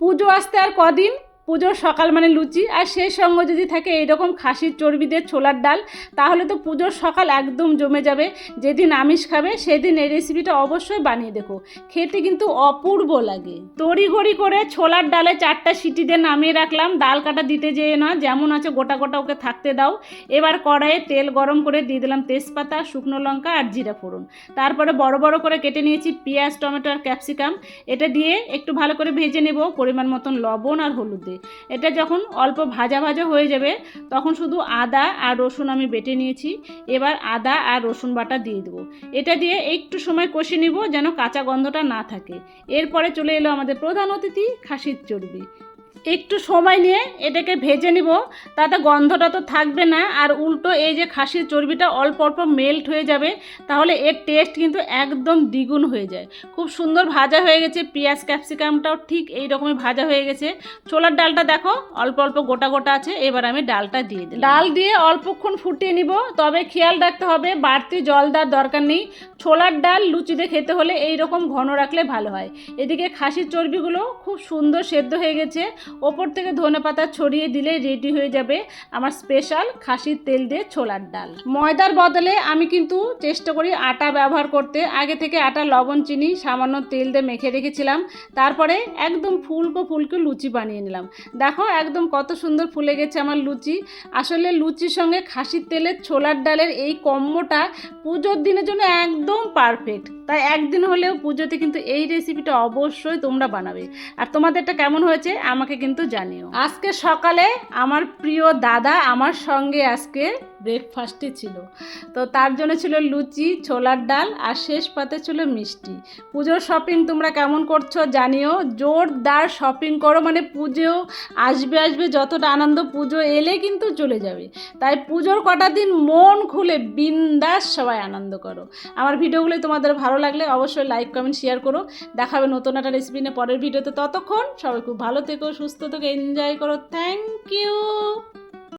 পুজো আসতে আর কদিন, পুজোর সকাল মানে লুচি, আর সেই সঙ্গে যদি থাকে এইরকম খাসির চর্বি দিয়ে ছোলার ডাল, তাহলে তো পুজোর সকাল একদম জমে যাবে। যেদিন আমিষ খাবে সেদিন এই রেসিপিটা অবশ্যই বানিয়ে দেখো, খেতে কিন্তু অপূর্ব লাগে। তড়িঘড়ি করে ছোলার ডালে 4টা সিটি দিয়ে নামিয়ে রাখলাম। ডাল কাটা দিতে যেয়ে না, যেমন আছে গোটা গোটা ওকে থাকতে দাও। এবার কড়াইয়ে তেল গরম করে দিয়ে দিলাম তেজপাতা, শুকনো লঙ্কা আর জিরা ফোড়ন। তারপরে বড় বড় করে কেটে নিয়েছি পেঁয়াজ, টমেটো আর ক্যাপসিকাম। এটা দিয়ে একটু ভালো করে ভেজে নেব, পরিমাণ মতন লবণ আর হলুদ দিয়ে। এটা যখন অল্প ভাজা ভাজা হয়ে যাবে তখন শুধু আদা আর রসুন আমি বেটে নিয়েছি। এবার আদা আর রসুন বাটা দিয়ে দেবো। এটা দিয়ে একটু সময় কষে নিব যেন কাঁচা গন্ধটা না থাকে। এরপরে চলে এলো আমাদের প্রধান অতিথি, খাসির চর্বি। একটু সময় নিয়ে এটাকে ভেজে নিব, তাতে গন্ধটা তো থাকবে না, আর উল্টো এই যে খাসির চর্বিটা অল্প অল্প মেল্ট হয়ে যাবে, তাহলে এর টেস্ট কিন্তু একদম দ্বিগুণ হয়ে যায়। খুব সুন্দর ভাজা হয়ে গেছে, পেঁয়াজ ক্যাপসিকামটাও ঠিক এই রকমই ভাজা হয়ে গেছে। ছোলার ডালটা দেখো অল্প অল্প গোটা গোটা আছে। এবার আমি ডালটা দিয়ে দিই। ডাল দিয়ে অল্পক্ষণ ফুটিয়ে নিব, তবে খেয়াল রাখতে হবে বাড়তি জল দেওয়ার দরকার নেই। ছোলার ডাল লুচিতে খেতে হলে এই রকম ঘন রাখলে ভালো হয়। এদিকে খাসির চর্বিগুলো খুব সুন্দর সেদ্ধ হয়ে গেছে, ওপর থেকে ধনেপাতা ছড়িয়ে দিলে রেডি হয়ে যাবে আমার স্পেশাল খাসির তেল দিয়ে ছোলার ডাল। ময়দার বদলে আমি কিন্তু চেষ্টা করি আটা ব্যবহার করতে। আগে থেকে আটা, লবণ, চিনি, সামান্য তেল দিয়ে মেখে রেখেছিলাম। তারপরে একদম ফুলকো ফুলকো লুচি বানিয়ে নিলাম। দেখো একদম কত সুন্দর ফুলে গেছে আমার লুচি। আসলে লুচির সঙ্গে খাসির তেলের ছোলার ডালের এই কম্বোটা পুজোর দিনের জন্য একদম পারফেক্ট। তাই একদিন হলেও পুজোতে কিন্তু এই রেসিপিটা অবশ্যই তোমরা বানাবে। আর তোমাদেরটা কেমন হয়েছে আমাকে কিন্তু জানিও। আজকে সকালে আমার প্রিয় দাদা আমার সঙ্গে আজকে ব্রেকফাস্টে ছিল, তো তার জন্য ছিল লুচি, ছোলার ডাল আর শেষ পাতে ছিল মিষ্টি। পুজোর শপিং তোমরা কেমন করছো জানিও, জোরদার শপিং করো, মানে পুজো আসবে আসবে যতটা আনন্দ, পুজো এলে কিন্তু চলে যাবে। তাই পুজোর কটা দিন মন খুলে বিন্দাস সবাই আনন্দ করো। আমার ভিডিওগুলো তোমাদের ভালো লাগলে অবশ্যই লাইক, কমেন্ট, শেয়ার করো। দেখাবে নতুন একটা রেসিপি নিয়ে পরের ভিডিওতে। ততক্ষণ সবাই খুব ভালো থেকো, সুস্থ থেকো, এনজয় করো। Thank you.